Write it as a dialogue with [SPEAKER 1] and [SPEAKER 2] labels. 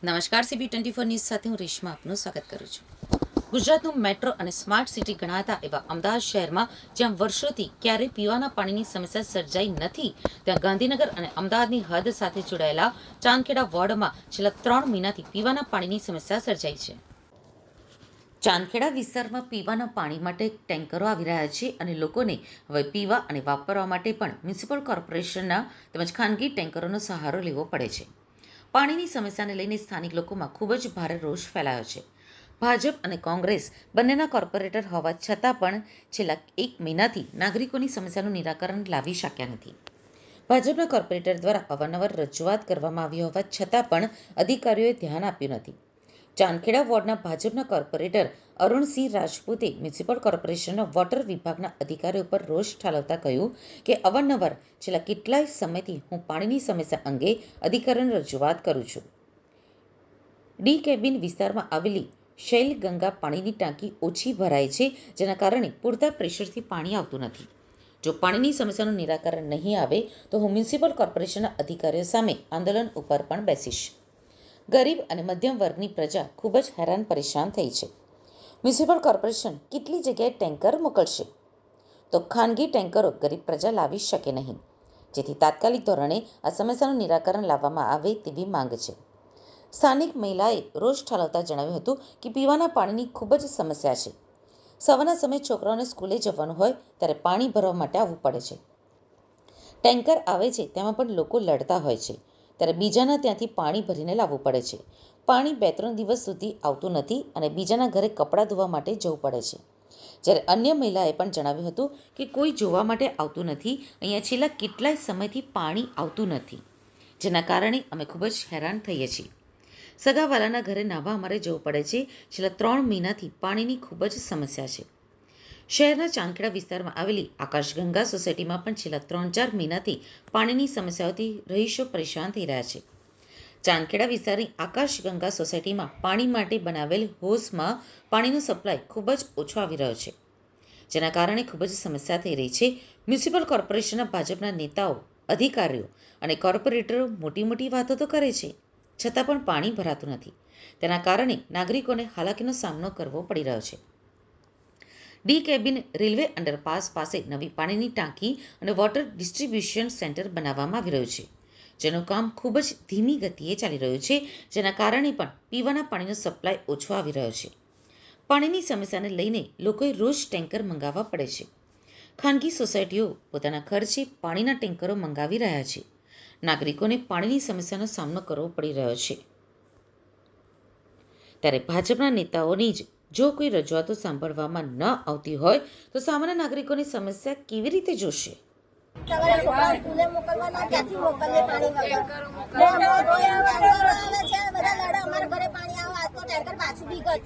[SPEAKER 1] નમસ્કાર, CB24 news સાથે હું રેશમા આપનું સ્વાગત કરું છું. ગુજરાતનું મેટ્રો અને સ્માર્ટ સિટી ગણાતા એવા અમદાવાદ શહેરમાં જ્યાં વર્ષોથી ક્યારેય પીવાના પાણીની સમસ્યા સર્જાઈ નથી, ત્યાં ગાંધીનગર અને અમદાવાદની હદ સાથે જોડાયેલા ચાંદખેડા વોર્ડમાં છેલ્લા 3 મહિનાથી પીવાના પાણીની સમસ્યા સર્જાઈ છે. ચાંદખેડા વિસ્તારમાં પીવાના પાણી માટે ટેન્કરો આવી રહ્યા છે અને લોકોને હવે પીવા અને વાપરવા માટે પણ મ્યુનિસિપલ કોર્પોરેશનના તેમજ ખાનગી ટેન્કરોનો સહારો લેવો પડે છે. પાણીની સમસ્યાને લઈને સ્થાનિક લોકોમાં ખૂબ જ ભારે રોષ ફેલાયો છે. ભાજપ અને કોંગ્રેસ બંનેના કોર્પોરેટર હોવા છતાં પણ છેલ્લા 1 મહિનાથી નાગરિકોની સમસ્યાનું નિરાકરણ લાવી શક્યા નથી. ભાજપના કોર્પોરેટર દ્વારા અવારનવાર રજૂઆત કરવામાં આવી હોવા છતાં પણ અધિકારીઓએ ધ્યાન આપ્યું નથી. ચાંદખેડા વોર્ડના ભાજપના કોર્પોરેટર અરુણસિંહ રાજપૂતે મ્યુનિસિપલ કોર્પોરેશનના વોટર વિભાગના અધિકારીઓ પર રોષ ઠાલવતા કહ્યું કે અવારનવાર છેલ્લા કેટલાય સમયથી હું પાણીની સમસ્યા અંગે અધિકારીઓને રજૂઆત કરું છું. ડી કેબિન વિસ્તારમાં આવેલી શૈલગંગા પાણીની ટાંકી ઓછી ભરાય છે, જેના કારણે પૂરતા પ્રેશરથી પાણી આવતું નથી. જો પાણીની સમસ્યાનું નિરાકરણ નહીં આવે તો હું મ્યુનિસિપલ કોર્પોરેશનના અધિકારીઓ સામે આંદોલન ઉપર પણ બેસીશ. ગરીબ અને મધ્યમ વર્ગની પ્રજા ખૂબ જ હેરાન પરેશાન થઈ છે. મ્યુનિસિપલ કોર્પોરેશન કેટલી જગ્યાએ ટેન્કર મોકલશે, તો ખાનગી ટેન્કરો ગરીબ પ્રજા લાવી શકે નહીં, જેથી તાત્કાલિક ધોરણે આ સમસ્યાનું નિરાકરણ લાવવામાં આવે તેવી માંગ છે. સ્થાનિક મહિલાએ રોષ ઠાલવતા જણાવ્યું હતું કે પીવાના પાણીની ખૂબ જ સમસ્યા છે. સવારના સમયે છોકરાઓને સ્કૂલે જવાનું હોય ત્યારે પાણી ભરવા માટે આવવું પડે છે. ટેન્કર આવે છે તેમાં પણ લોકો લડતા હોય છે, ત્યારે બીજાના ત્યાંથી પાણી ભરીને લાવવું પડે છે. પાણી 2-3 દિવસ સુધી આવતું નથી અને બીજાના ઘરે કપડાં ધોવા માટે જવું પડે છે. જ્યારે અન્ય મહિલાએ પણ જણાવ્યું હતું કે કોઈ જોવા માટે આવતું નથી. અહીંયા છેલ્લા કેટલાય સમયથી પાણી આવતું નથી, જેના કારણે અમે ખૂબ જ હેરાન થઈએ છીએ. સગાવાલાના ઘરે નાહવા અમારે જવું પડે છે. છેલ્લા 3 મહિનાથી પાણીની ખૂબ જ સમસ્યા છે. શહેરના ચાંદખેડા વિસ્તારમાં આવેલી આકાશગંગા સોસાયટીમાં પણ છેલ્લા 3-4 મહિનાથી પાણીની સમસ્યાઓથી રહીશો પરેશાન થઈ રહ્યા છે. ચાંદખેડા વિસ્તારની આકાશગંગા સોસાયટીમાં પાણી માટે બનાવેલ હોસમાં પાણીનો સપ્લાય ખૂબ જ ઓછો આવી રહ્યો છે, જેના કારણે ખૂબ જ સમસ્યા થઈ રહી છે. મ્યુનિસિપલ કોર્પોરેશનના ભાજપના નેતાઓ, અધિકારીઓ અને કોર્પોરેટરો મોટી વાતો તો કરે છે, છતાં પણ પાણી ભરાતું નથી. તેના કારણે નાગરિકોને હાલાકીનો સામનો કરવો પડી રહ્યો છે. ડી કેબિન રેલવે અંડરપાસ પાસે નવી પાણીની ટાંકી અને વોટર ડિસ્ટ્રીબ્યુશન સેન્ટર બનાવવામાં આવી રહ્યું છે, જેનું કામ ખૂબ જ ધીમી ગતિએ ચાલી રહ્યું છે, જેના કારણે પણ પીવાના પાણીનો સપ્લાય ઓછો આવી રહ્યો છે. પાણીની સમસ્યાને લઈને લોકોએ રોજ ટેન્કર મંગાવવા પડે છે. ખાનગી સોસાયટીઓ પોતાના ખર્ચે પાણીના ટેન્કરો મંગાવી રહ્યા છે. નાગરિકોને પાણીની સમસ્યાનો સામનો કરવો પડી રહ્યો છે. ત્યારે ભાજપના નાગરિકોની જ જો કોઈ રજૂઆતો સાંભળવામાં ન આવતી હોય તો સામાન્ય નાગરિકોની સમસ્યા કેવી રીતે જોશે?
[SPEAKER 2] સવારે છોકરાઓ સ્કૂલે મોકલવાના, ક્યાંથી મોકલીએ પાણી વગર? ટેન્કરો આવે છે, બધા લડે, અમારા ઘરે પાણી આવે, આજ તો ટેન્કર પાછું બી ગયું.